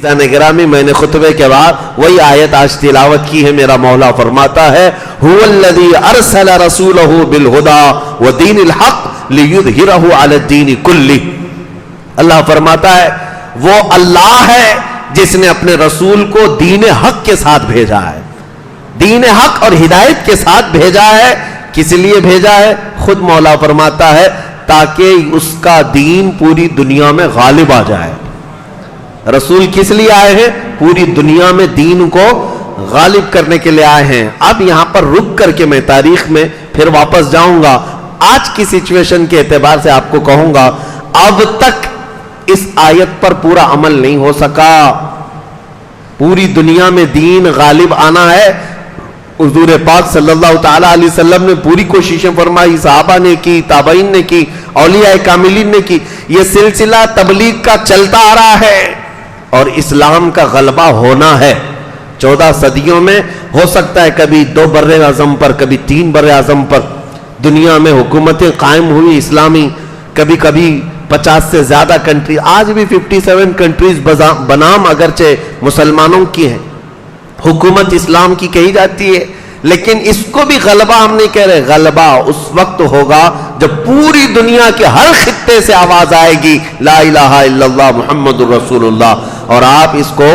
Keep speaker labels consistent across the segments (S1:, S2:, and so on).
S1: گرامی میں نے خطبے کے بعد وہی آیت آج تلاوت کی ہے. میرا مولا فرماتا ہے هو الذی ارسل رسولہ بالہدی ودین الحق لیظہرہ علی الدین کلہ. اللہ فرماتا ہے وہ اللہ ہے جس نے اپنے رسول کو دین حق کے ساتھ بھیجا ہے, دین حق اور ہدایت کے ساتھ بھیجا ہے. کس لیے بھیجا ہے؟ خود مولا فرماتا ہے تاکہ اس کا دین پوری دنیا میں غالب آ جائے. رسول کس لیے آئے ہیں؟ پوری دنیا میں دین کو غالب کرنے کے لیے آئے ہیں. اب یہاں پر رک کر کے میں تاریخ میں پھر واپس جاؤں گا. آج کی سچویشن کے اعتبار سے آپ کو کہوں گا اب تک اس آیت پر پورا عمل نہیں ہو سکا. پوری دنیا میں دین غالب آنا ہے. حضور پاک صلی اللہ تعالی علیہ وسلم نے پوری کوششیں فرمائی, صحابہ نے کی, تابعین نے کی, اولیاء کاملین نے کی. یہ سلسلہ تبلیغ کا چلتا آ رہا ہے اور اسلام کا غلبہ ہونا ہے. 14 صدیوں میں ہو سکتا ہے کبھی 2 بر اعظم پر, کبھی 3 بر اعظم پر دنیا میں حکومتیں قائم ہوئی اسلامی, کبھی کبھی 50 سے زیادہ کنٹری. آج بھی 57 کنٹریز بنام اگرچہ مسلمانوں کی ہیں, حکومت اسلام کی کہی جاتی ہے, لیکن اس کو بھی غلبہ ہم نہیں کہہ رہے. غلبہ اس وقت ہوگا جب پوری دنیا کے ہر خطے سے آواز آئے گی لا الہ الا اللہ محمد الرسول اللہ. اور آپ اس کو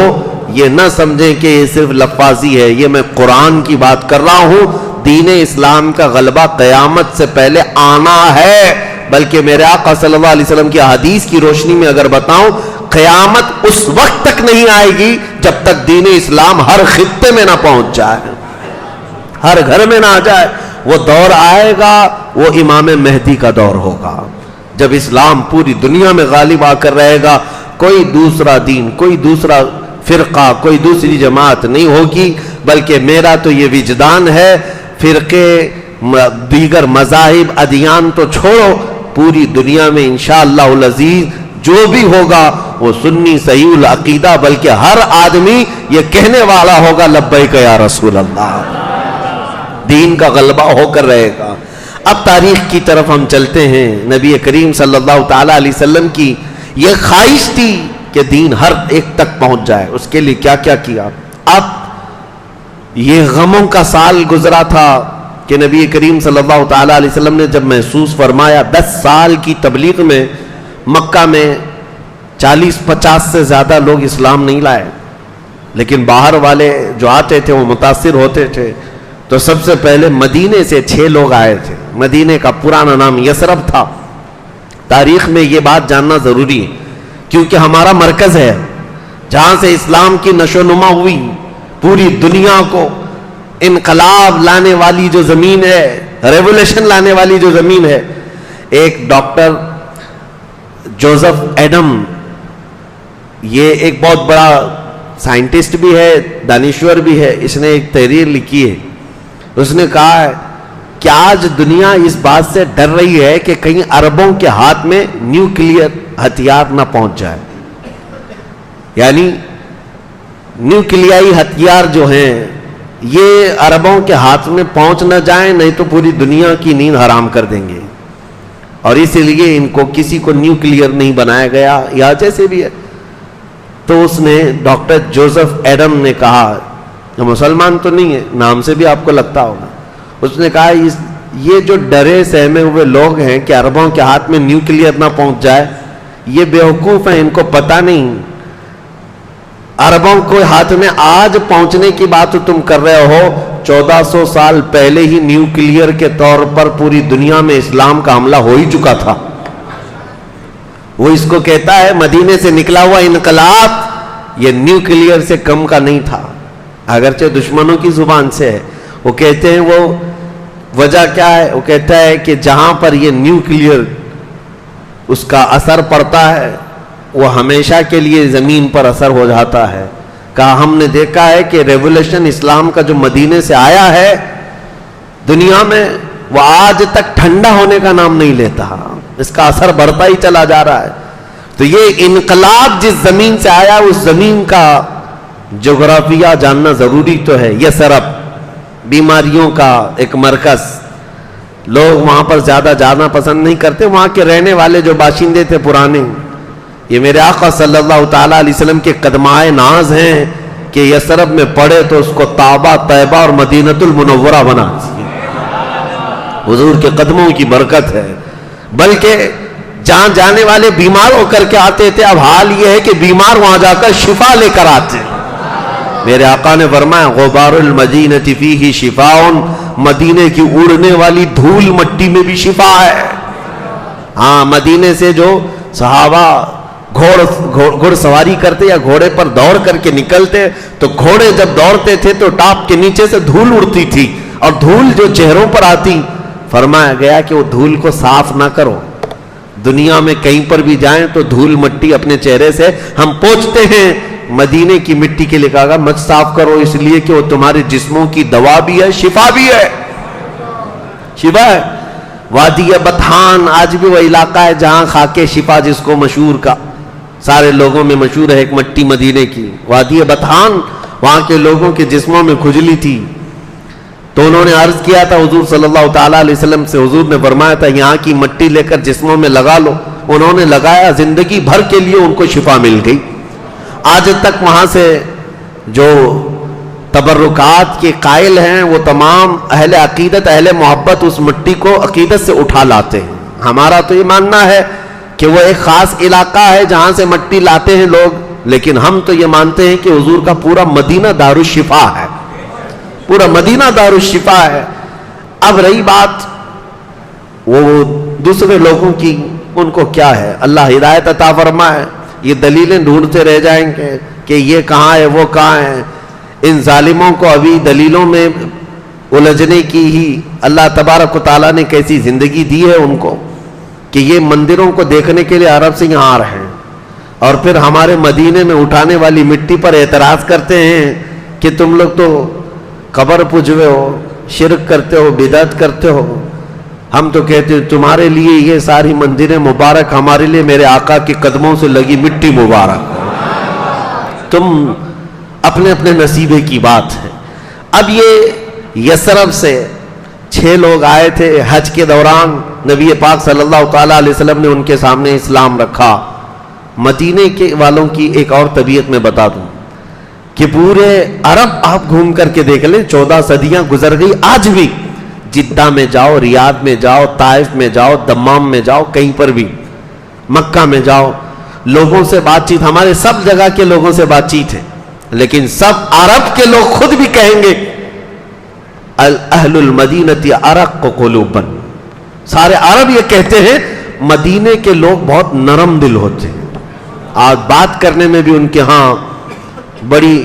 S1: یہ نہ سمجھیں کہ یہ صرف لفاظی ہے, یہ میں قرآن کی بات کر رہا ہوں. دین اسلام کا غلبہ قیامت سے پہلے آنا ہے. بلکہ میرے آقا صلی اللہ علیہ وسلم کی حدیث کی روشنی میں اگر بتاؤں, قیامت اس وقت تک نہیں آئے گی جب تک دین اسلام ہر خطے میں نہ پہنچ جائے, ہر گھر میں نہ آ جائے. وہ دور آئے گا, وہ امام مہدی کا دور ہوگا, جب اسلام پوری دنیا میں غالب آ کر رہے گا. کوئی دوسرا دین, کوئی دوسرا فرقہ, کوئی دوسری جماعت نہیں ہوگی. بلکہ میرا تو یہ وجدان ہے, فرقے دیگر مذاہب ادیان تو چھوڑو, پوری دنیا میں انشاءاللہ العزیز جو بھی ہوگا وہ سنی صحیح العقیدہ, بلکہ ہر آدمی یہ کہنے والا ہوگا لبیک یا رسول اللہ. دین کا غلبہ ہو کر رہے گا. اب تاریخ کی طرف ہم چلتے ہیں. نبی کریم صلی اللہ تعالی علیہ وسلم کی یہ خواہش تھی کہ دین ہر ایک تک پہنچ جائے. اس کے لیے کیا کیا کیا. اب یہ غموں کا سال گزرا تھا کہ نبی کریم صلی اللہ تعالی علیہ وسلم نے جب محسوس فرمایا 10 سال کی تبلیغ میں مکہ میں 40-50 سے زیادہ لوگ اسلام نہیں لائے, لیکن باہر والے جو آتے تھے وہ متاثر ہوتے تھے. تو سب سے پہلے مدینے سے 6 لوگ آئے تھے. مدینے کا پرانا نام یثرب تھا. تاریخ میں یہ بات جاننا ضروری ہے کیونکہ ہمارا مرکز ہے جہاں سے اسلام کی نشو و نما ہوئی. پوری دنیا کو انقلاب لانے والی جو زمین ہے, ریولوشن لانے والی جو زمین ہے. ایک ڈاکٹر جوزف ایڈم, یہ ایک بہت بڑا سائنٹسٹ بھی ہے, دانشور بھی ہے. اس نے ایک تحریر لکھی ہے. اس نے کہا ہے کہ آج دنیا اس بات سے ڈر رہی ہے کہ کہیں عربوں کے ہاتھ میں نیوکلیئر ہتھیار نہ پہنچ جائے. یعنی نیوکلیائی ہتھیار جو ہیں یہ عربوں کے ہاتھ میں پہنچ نہ جائیں, نہیں تو پوری دنیا کی نیند حرام کر دیں گے. اور اسی لیے ان کو کسی کو نیوکلیئر نہیں بنایا گیا, یا جیسے بھی ہے. تو اس نے ڈاکٹر جوزف ایڈم نے کہا, مسلمان تو نہیں ہے, نام سے بھی آپ کو لگتا ہوگا. اس نے کہا یہ جو ڈرے سہمے ہوئے لوگ ہیں کہ عربوں کے ہاتھ میں نیوکلیئر نہ پہنچ جائے, یہ بیوقوف ہیں, ان کو پتہ نہیں. عربوں کو ہاتھ میں آج پہنچنے کی بات تم کر رہے ہو, 1400 سال پہلے ہی نیوکلیئر کے طور پر پوری دنیا میں اسلام کا حملہ ہو ہی چکا تھا. وہ اس کو کہتا ہے مدینے سے نکلا ہوا انقلاب یہ نیوکلیئر سے کم کا نہیں تھا, اگرچہ دشمنوں کی زبان سے ہے. وہ کہتے ہیں وہ وجہ کیا ہے, وہ کہتا ہے کہ جہاں پر یہ نیوکلیئر اس کا اثر پڑتا ہے وہ ہمیشہ کے لیے زمین پر اثر ہو جاتا ہے. کہا ہم نے دیکھا ہے کہ ریولوشن اسلام کا جو مدینے سے آیا ہے دنیا میں وہ آج تک ٹھنڈا ہونے کا نام نہیں لیتا, اس کا اثر بڑھتا ہی چلا جا رہا ہے. تو یہ انقلاب جس زمین سے آیا اس زمین کا جغرافیہ جاننا ضروری تو ہے. یثرب بیماریوں کا ایک مرکز, لوگ وہاں پر زیادہ جانا پسند نہیں کرتے. وہاں کے رہنے والے جو باشندے تھے پرانے, یہ میرے آقا صلی اللہ تعالیٰ علیہ وسلم کے قدمائے ناز ہیں کہ یثرب میں پڑھے تو اس کو طابہ، طیبہ اور مدینۃ المنورہ بنا دیے۔ حضور کے قدموں کی برکت ہے۔ بلکہ جہاں جانے والے بیمار ہو کر کے آتے تھے، اب حال یہ ہے کہ بیمار وہاں جا کر شفا لے کر آتے ہیں۔ میرے آقا نے فرمایا غبار المدینۃ فیہ شفاء، مدینے کی اڑنے والی دھول مٹی میں بھی شفا ہے۔ ہاں، مدینے سے جو صحابہ گھوڑ سواری کرتے یا گھوڑے پر دوڑ کر کے نکلتے، تو گھوڑے جب دوڑتے تھے تو ٹاپ کے نیچے سے دھول اڑتی تھی، اور دھول جو چہروں پر آتی، فرمایا گیا کہ وہ دھول کو صاف نہ کرو۔ دنیا میں کہیں پر بھی جائیں تو دھول مٹی اپنے چہرے سے ہم پوچھتے ہیں، مدینے کی مٹی کے لیے کہا مت صاف کرو، اس لیے کہ وہ تمہارے جسموں کی دوا بھی ہے، شفا بھی ہے، شفا ہے۔ وادی بطحان آج بھی وہ علاقہ ہے جہاں خاکے شفا جس کو مشہور کا سارے لوگوں میں مشہور ہے، ایک مٹی مدینے کی وادی بطحان، وہاں کے لوگوں کے جسموں میں کھجلی تھی، تو انہوں نے عرض کیا تھا حضور صلی اللہ تعالیٰ علیہ وسلم سے، حضور نے فرمایا تھا یہاں کی مٹی لے کر جسموں میں لگا لو۔ انہوں نے لگایا، زندگی بھر کے لیے ان کو شفا مل گئی۔ آج تک وہاں سے جو تبرکات کے قائل ہیں وہ تمام اہل عقیدت، اہل محبت اس مٹی کو عقیدت سے اٹھا لاتے ہیں۔ ہمارا تو یہ ماننا ہے کہ وہ ایک خاص علاقہ ہے جہاں سے مٹی لاتے ہیں لوگ، لیکن ہم تو یہ مانتے ہیں کہ حضور کا پورا مدینہ دارالشفا ہے، پورا مدینہ دارالشفا ہے۔ اب رہی بات وہ دوسرے لوگوں کی، ان کو کیا ہے، اللہ ہدایت عطا فرمائے۔ یہ دلیلیں ڈھونڈتے رہ جائیں گے کہ یہ کہاں ہے وہ کہاں ہے۔ ان ظالموں کو ابھی دلیلوں میں الجھنے کی ہی اللہ تبارک و تعالیٰ نے کیسی زندگی دی ہے ان کو کہ یہ مندروں کو دیکھنے کے لیے عرب سے یہاں آ رہے ہیں، اور پھر ہمارے مدینے میں اٹھانے والی مٹی پر اعتراض کرتے ہیں کہ تم لوگ تو قبر پوجوے ہو، شرک کرتے ہو، بدعت کرتے ہو۔ ہم تو کہتے ہیں تمہارے لیے یہ ساری مندریں مبارک، ہمارے لیے میرے آقا کے قدموں سے لگی مٹی مبارک۔ تم اپنے اپنے نصیبے کی بات ہے۔ اب یہ یثرب سے 6 لوگ آئے تھے حج کے دوران، نبی پاک صلی اللہ تعالیٰ علیہ وسلم نے ان کے سامنے اسلام رکھا۔ مدینے کے والوں کی ایک اور طبیعت میں بتا دوں کہ پورے عرب آپ گھوم کر کے دیکھ لیں، 14 صدیاں گزر گئی، آج بھی جدہ میں جاؤ، ریاض میں جاؤ، طائف میں جاؤ، دمام میں جاؤ، کہیں پر بھی مکہ میں جاؤ، لوگوں سے بات چیت، ہمارے سب جگہ کے لوگوں سے بات چیت ہے، لیکن سب عرب کے لوگ خود بھی کہیں گے اہل المدینۃ ارق قلوبا، سارے عرب یہ کہتے ہیں مدینے کے لوگ بہت نرم دل ہوتے ہیں، آج بات کرنے میں بھی ان کے ہاں بڑی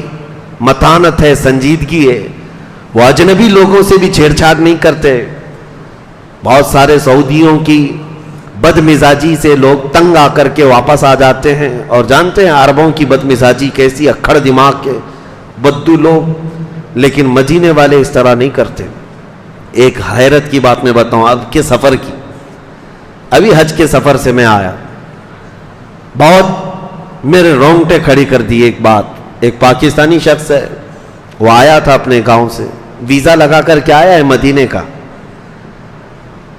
S1: متانت ہے، سنجیدگی ہے، وہ اجنبی لوگوں سے بھی چھیڑ چھاڑ نہیں کرتے۔ بہت سارے سعودیوں کی بد مزاجی سے لوگ تنگ آ کر کے واپس آ جاتے ہیں، اور جانتے ہیں عربوں کی بد مزاجی کیسی، اکھڑ دماغ کے بدو لوگ، لیکن مدینے والے اس طرح نہیں کرتے۔ ایک حیرت کی بات میں بتاؤں اب کے سفر کی، ابھی حج کے سفر سے میں آیا، بہت میرے رونگٹے کھڑی کر دی ایک بات۔ ایک پاکستانی شخص ہے، وہ آیا تھا اپنے گاؤں سے، ویزا لگا کر کے آیا ہے مدینے کا۔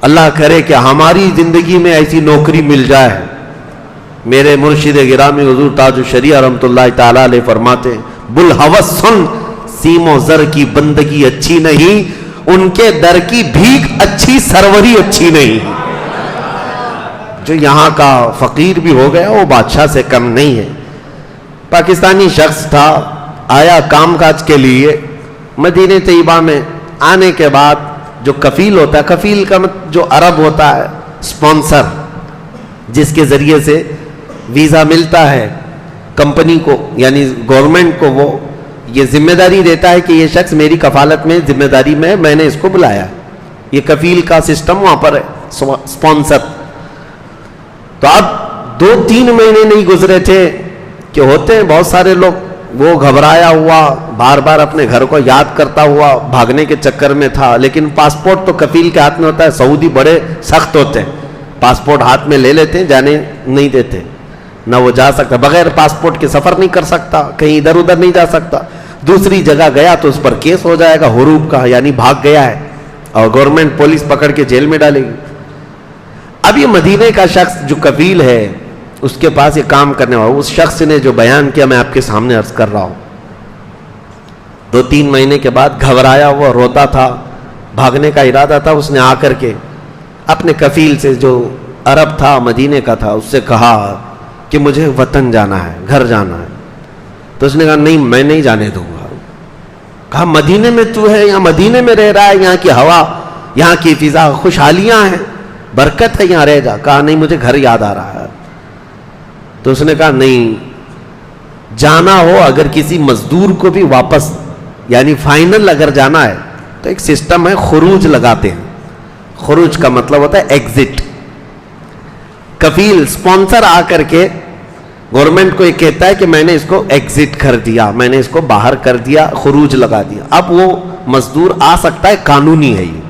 S1: اللہ کرے کہ ہماری زندگی میں ایسی نوکری مل جائے۔ میرے مرشد گرامی حضور تاج الشریعہ رحمۃ اللہ تعالیٰ علیہ فرماتے ہیں بلحوث سن، سیم و زر کی بندگی اچھی نہیں، ان کے در کی بھیک اچھی، سروری اچھی نہیں۔ جو یہاں کا فقیر بھی ہو گیا وہ بادشاہ سے کم نہیں ہے۔ پاکستانی شخص تھا، آیا کام کاج کے لیے مدینہ طیبہ میں۔ آنے کے بعد جو کفیل ہوتا ہے، کفیل کا جو عرب ہوتا ہے اسپانسر، جس کے ذریعے سے ویزا ملتا ہے کمپنی کو، یعنی گورنمنٹ کو، وہ یہ ذمہ داری دیتا ہے کہ یہ شخص میری کفالت میں ذمہ داری میں، میں نے اس کو بلایا۔ یہ کفیل کا سسٹم وہاں پر ہے، اسپانسر۔ تو اب 2-3 مہینے نہیں گزرے تھے کہ ہوتے ہیں بہت سارے لوگ، وہ گھبرایا ہوا، بار بار اپنے گھر کو یاد کرتا ہوا بھاگنے کے چکر میں تھا، لیکن پاسپورٹ تو کفیل کے ہاتھ میں ہوتا ہے۔ سعودی بڑے سخت ہوتے ہیں، پاسپورٹ ہاتھ میں لے لیتے ہیں، جانے نہیں دیتے، نہ وہ جا سکتا، بغیر پاسپورٹ کے سفر نہیں کر سکتا، کہیں ادھر ادھر نہیں جا سکتا۔ دوسری جگہ گیا تو اس پر کیس ہو جائے گا حروب کا، یعنی بھاگ گیا ہے، اور گورنمنٹ پولیس پکڑ کے جیل میں ڈالے گی۔ اب یہ مدینے کا شخص جو کفیل ہے، اس کے پاس یہ کام کرنے والا اس شخص نے جو بیان کیا میں آپ کے سامنے عرض کر رہا ہوں. 2-3 مہینے کے بعد گھبرایا ہوا روتا تھا, بھاگنے کا ارادہ تھا. اس نے آ کر کے اپنے کفیل سے جو عرب تھا مدینے کا تھا اس سے کہا کہ مجھے وطن جانا ہے, گھر جانا ہے. تو اس نے کہا نہیں میں نہیں جانے دوں گا. کہا مدینے میں تو ہے, یہاں مدینے میں رہ رہا ہے, یہاں کی ہوا یہاں کی فضا خوشحالیاں ہیں, برکت ہے, یہاں رہ جا. کہا نہیں مجھے گھر یاد آ رہا ہے. تو اس نے کہا نہیں جانا ہو اگر کسی مزدور کو بھی واپس یعنی فائنل اگر جانا ہے تو ایک سسٹم ہے, خروج لگاتے ہیں. خروج کا مطلب ہوتا ہے ایگزٹ. کفیل سپانسر آ کر کے گورنمنٹ کو یہ کہتا ہے کہ میں نے اس کو ایگزٹ کر دیا, میں نے اس کو باہر کر دیا, خروج لگا دیا. اب وہ مزدور آ سکتا ہے, قانونی ہے یہ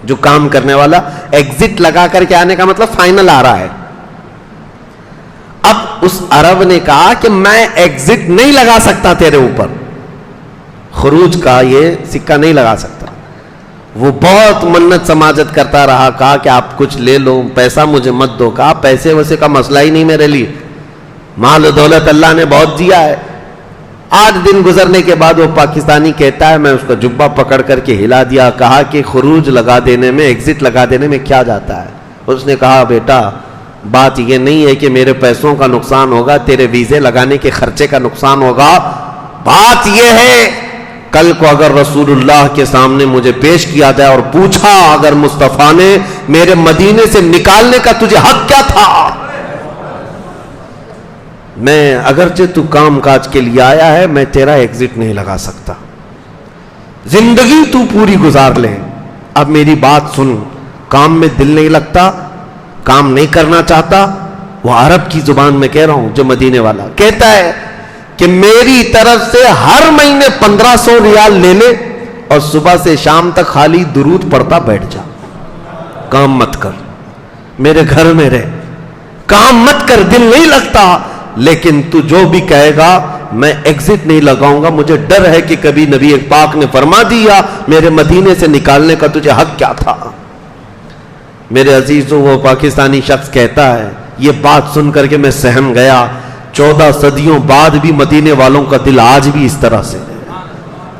S1: جو کام کرنے والا. ایگزٹ لگا کر کے آنے کا مطلب فائنل آ رہا ہے. اب اس عرب نے کہا کہ میں ایگزٹ نہیں لگا سکتا تیرے اوپر, خروج کا یہ سکہ نہیں لگا سکتا. وہ بہت منت سماجت کرتا رہا, کہا کہ آپ کچھ لے لو, پیسہ مجھے مت دو. کہا پیسے ویسے کا مسئلہ ہی نہیں میرے لیے, مال و دولت اللہ نے بہت دیا ہے. 8 دن گزرنے کے بعد وہ پاکستانی کہتا ہے میں اس کا جبہ پکڑ کر کے ہلا دیا, کہا کہ خروج لگا دینے میں, ایگزٹ لگا دینے میں کیا جاتا ہے. اس نے کہا بیٹا بات یہ نہیں ہے کہ میرے پیسوں کا نقصان ہوگا, تیرے ویزے لگانے کے خرچے کا نقصان ہوگا. بات یہ ہے کل کو اگر رسول اللہ کے سامنے مجھے پیش کیا جائے اور پوچھا اگر مصطفیٰ نے میرے مدینے سے نکالنے کا تجھے حق کیا تھا, میں اگرچہ تو کام کاج کے لیے آیا ہے میں تیرا ایگزٹ نہیں لگا سکتا. زندگی تو پوری گزار لے, اب میری بات سن, کام میں دل نہیں لگتا, کام نہیں کرنا چاہتا. وہ عرب کی زبان میں کہہ رہا ہوں جو مدینے والا کہتا ہے کہ میری طرف سے ہر مہینے 1500 ریال لے لے اور صبح سے شام تک خالی درود پڑھتا بیٹھ جا, کام مت کر, میرے گھر میں رہ, کام مت کر, دل نہیں لگتا. لیکن تو جو بھی کہے گا میں ایگزٹ نہیں لگاؤں گا. مجھے ڈر ہے کہ کبھی نبی پاک نے فرما دیا میرے مدینے سے نکالنے کا تجھے حق کیا تھا. میرے عزیزوں وہ پاکستانی شخص کہتا ہے یہ بات سن کر کے میں سہم گیا. 14 صدیوں بعد بھی مدینے والوں کا دل آج بھی اس طرح سے ہے.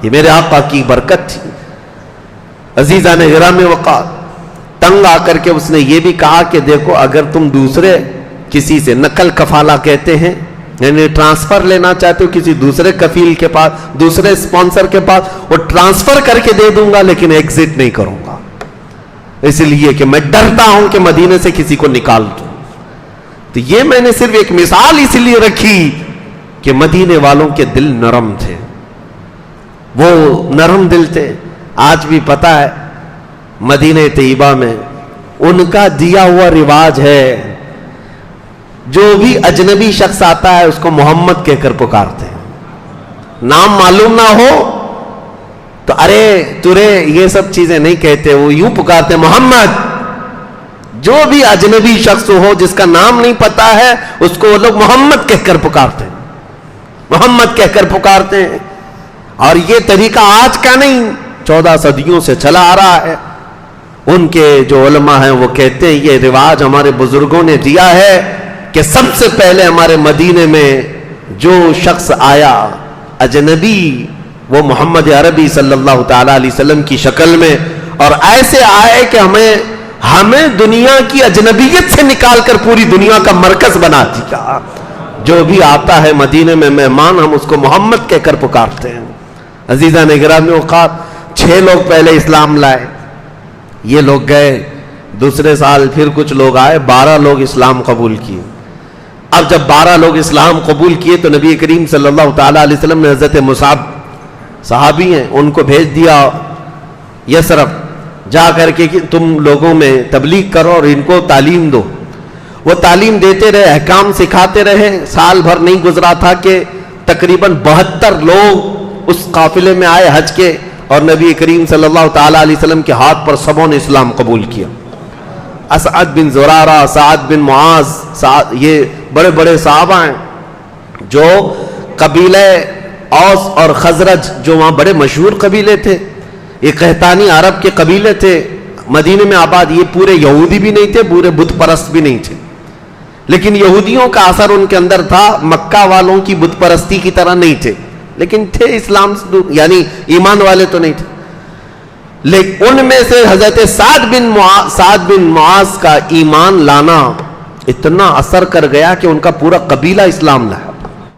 S1: یہ میرے آقا کی برکت تھی. عزیزان گرامی وقار, تنگ آ کر کے اس نے یہ بھی کہا کہ دیکھو اگر تم دوسرے کسی سے نقل کفالہ کہتے ہیں یعنی ٹرانسفر لینا چاہتے ہو کسی دوسرے کفیل کے پاس, دوسرے اسپانسر کے پاس, وہ ٹرانسفر کر کے دے دوں گا لیکن ایگزٹ نہیں کروں گا, اس لیے کہ میں ڈرتا ہوں کہ مدینے سے کسی کو نکال دوں. تو یہ میں نے صرف ایک مثال اس لیے رکھی کہ مدینے والوں کے دل نرم تھے, وہ نرم دل تھے. آج بھی پتا ہے مدینہ طیبہ میں ان کا دیا ہوا رواج ہے, جو بھی اجنبی شخص آتا ہے اس کو محمد کہہ کر پکارتے ہیں. نام معلوم نہ ہو تو ارے ترے یہ سب چیزیں نہیں کہتے, وہ یوں پکارتے ہیں محمد. جو بھی اجنبی شخص ہو جس کا نام نہیں پتا ہے اس کو وہ لوگ محمد کہہ کر پکارتے ہیں, محمد کہہ کر پکارتے ہیں. اور یہ طریقہ آج کا نہیں, 14 صدیوں سے چلا آ رہا ہے. ان کے جو علماء ہیں وہ کہتے ہیں یہ رواج ہمارے بزرگوں نے دیا ہے کہ سب سے پہلے ہمارے مدینے میں جو شخص آیا اجنبی وہ محمد عربی صلی اللہ تعالی علیہ وسلم کی شکل میں, اور ایسے آئے کہ ہمیں دنیا کی اجنبیت سے نکال کر پوری دنیا کا مرکز بنا دیا. جو بھی آتا ہے مدینے میں مہمان ہم اس کو محمد کہہ کر پکارتے ہیں. عزیزان گرامی اوقات 6 لوگ پہلے اسلام لائے, یہ لوگ گئے, دوسرے سال پھر کچھ لوگ آئے, 12 لوگ اسلام قبول کیے. اب جب 12 لوگ اسلام قبول کیے تو نبی کریم صلی اللہ تعالی علیہ وسلم نے حضرت مصعب صحابی ہیں ان کو بھیج دیا یثرب, جا کر کے کہ تم لوگوں میں تبلیغ کرو اور ان کو تعلیم دو. وہ تعلیم دیتے رہے, احکام سکھاتے رہے. سال بھر نہیں گزرا تھا کہ تقریباً 72 لوگ اس قافلے میں آئے حج کے, اور نبی کریم صلی اللہ تعالی علیہ وسلم کے ہاتھ پر سبوں نے اسلام قبول کیا. اسعد بن زرارہ, سعد بن معاذ, یہ بڑے بڑے صحابہ ہیں جو قبیلے اوس اور خزرج جو وہاں بڑے مشہور قبیلے تھے, یہ قحطانی عرب کے قبیلے تھے مدینے میں آباد. یہ پورے یہودی بھی نہیں تھے, پورے بت پرست بھی نہیں تھے, لیکن یہودیوں کا اثر ان کے اندر تھا، مکہ والوں کی بت پرستی کی طرح نہیں تھے، لیکن تھے اسلام سے دور، یعنی ایمان والے تو نہیں تھے. لیکن ان میں سے حضرت سعد بن معاذ کا ایمان لانا اتنا اثر کر گیا کہ ان کا پورا قبیلہ اسلام لایا.